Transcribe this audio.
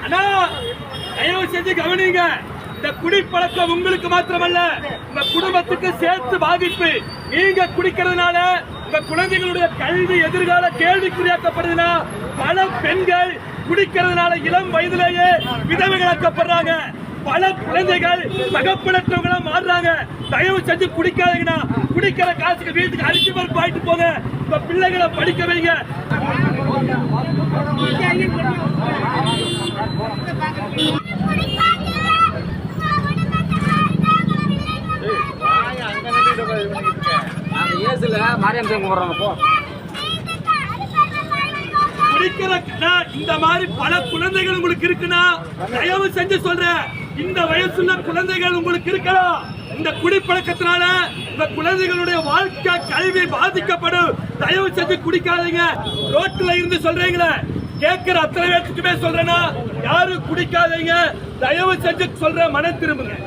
அண்ணா தயவு செஞ்சு கவனிங்க. இந்த குடிப்பழக்கம் உங்களுக்கு மாத்திரமல்ல, உங்க குடும்பத்துக்கு சேர்த்து பாதிப்பு. நீங்க குடிக்கிறதுனால உங்க குழந்தைகளுடைய கல்வி எதிர்கால கேள்விக்குறியாக்கப்படுதுன்னா, பல பெண்கள் குடிக்கிறதுனால இளம் வயதிலேயே விதவைகளாக்கப்படுறாங்க. பல குழந்தைகள் தகப்பனற்றவங்களா மாறுறாங்க. தயவு செஞ்சு குடிக்காதீங்கன்னா, குடிக்கிற காசுக்கு வீட்டுக்கு அரிசி பருப்பு ஆயிட்டு போங்க. இப்ப பிள்ளைகளை படிக்க வைங்க. இந்த மாதிரி பல குழந்தைகள் உங்களுக்கு இருக்குன்னா, தயவு செஞ்சு சொல்றேன், இந்த வயசுல குழந்தைகள் உங்களுக்கு இருக்கலாம். இந்த குடிப்பழக்கத்தினால இந்த குழந்தைகளுடைய வாழ்க்கை கல்வி பாதிக்கப்படும். தயவு செஞ்சு குடிக்காதீங்க. ரோட்ல இருந்து சொல்றீங்களே, கேட்கிற அத்தனை பேருக்குமே சொல்றேன்னா, யாரும் குடிக்காதீங்க. தயவு செஞ்சு சொல்ற, மன திரும்புங்க.